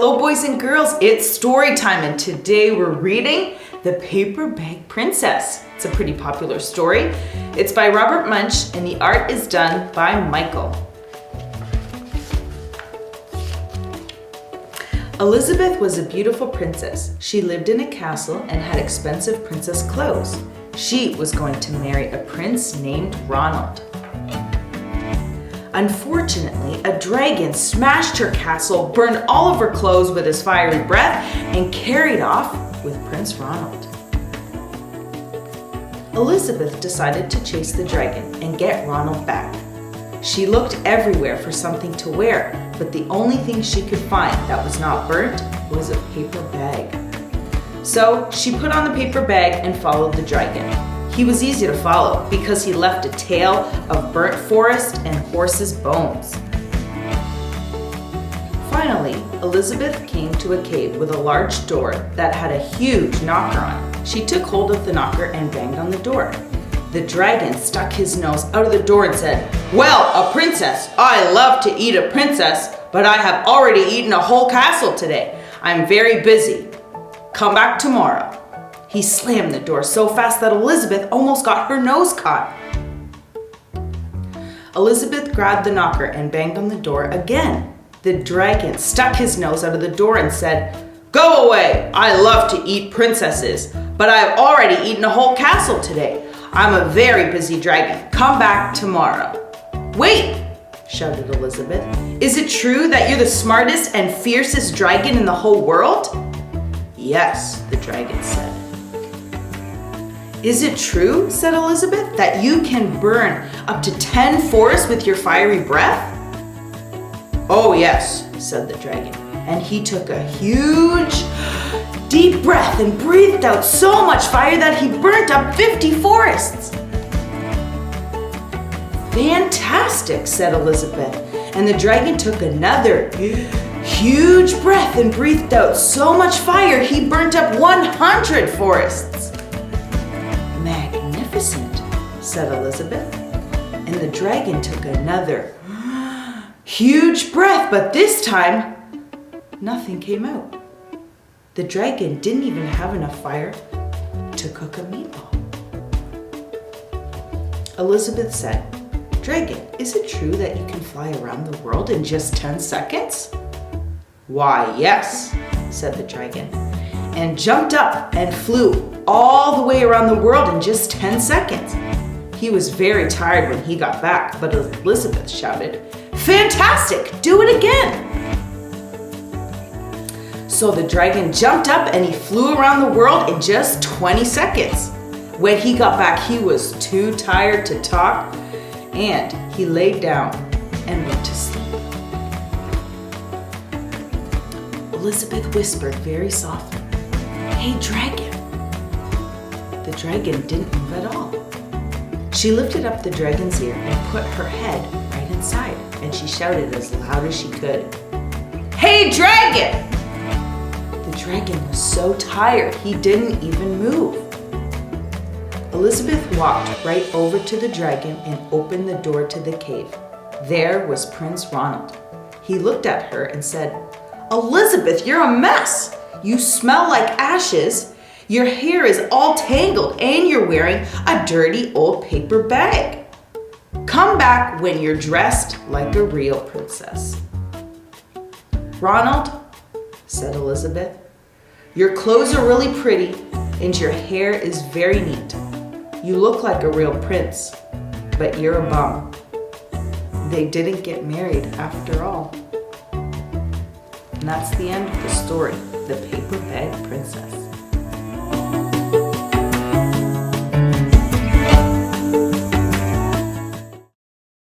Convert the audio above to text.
Hello boys and girls, it's story time and today we're reading The Paperback Princess. It's a pretty popular story. It's by Robert Munsch and the art is done by Michael. Elizabeth was a beautiful princess. She lived in a castle and had expensive princess clothes. She was going to marry a prince named Ronald. Unfortunately, a dragon smashed her castle, burned all of her clothes with his fiery breath, and carried off with Prince Ronald. Elizabeth decided to chase the dragon and get Ronald back. She looked everywhere for something to wear, but the only thing she could find that was not burnt was a paper bag. So she put on the paper bag and followed the dragon. He was easy to follow because he left a trail of burnt forest and horses' bones. Finally, Elizabeth came to a cave with a large door that had a huge knocker on it. She took hold of the knocker and banged on the door. The dragon stuck his nose out of the door and said, "Well, a princess, I love to eat a princess, but I have already eaten a whole castle today. I'm very busy. Come back tomorrow." He slammed the door so fast that Elizabeth almost got her nose caught. Elizabeth grabbed the knocker and banged on the door again. The dragon stuck his nose out of the door and said, "Go away! I love to eat princesses, but I have already eaten a whole castle today. I'm a very busy dragon. Come back tomorrow." "Wait!" shouted Elizabeth. "Is it true that you're the smartest and fiercest dragon in the whole world?" "Yes," the dragon said. "Is it true," said Elizabeth, "that you can burn up to 10 forests with your fiery breath?" "Oh yes," said the dragon, and he took a huge, deep breath and breathed out so much fire that he burnt up 50 forests. "Fantastic," said Elizabeth, and the dragon took another huge breath and breathed out so much fire he burnt up 100 forests. "Magnificent," said Elizabeth, and the dragon took another huge breath, but this time nothing came out. The dragon didn't even have enough fire to cook a meatball. Elizabeth said, "Dragon, is it true that you can fly around the world in just 10 seconds?" "Why, yes," said the dragon, and jumped up and flew all the way around the world in just 10 seconds. He was very tired when he got back, but Elizabeth shouted, "Fantastic! Do it again!" So the dragon jumped up and he flew around the world in just 20 seconds. When he got back, he was too tired to talk, and he laid down and went to sleep. Elizabeth whispered very softly, "Hey, dragon." The dragon didn't move at all. She lifted up the dragon's ear and put her head right inside, and she shouted as loud as she could, "Hey, dragon!" The dragon was so tired he didn't even move. Elizabeth walked right over to the dragon and opened the door to the cave. There was Prince Ronald. He looked at her and said, "Elizabeth, you're a mess. You smell like ashes. Your hair is all tangled and you're wearing a dirty old paper bag. Come back when you're dressed like a real princess." "Ronald," said Elizabeth, "your clothes are really pretty and your hair is very neat. You look like a real prince, but you're a bum." They didn't get married after all. And that's the end of the story, The Paperback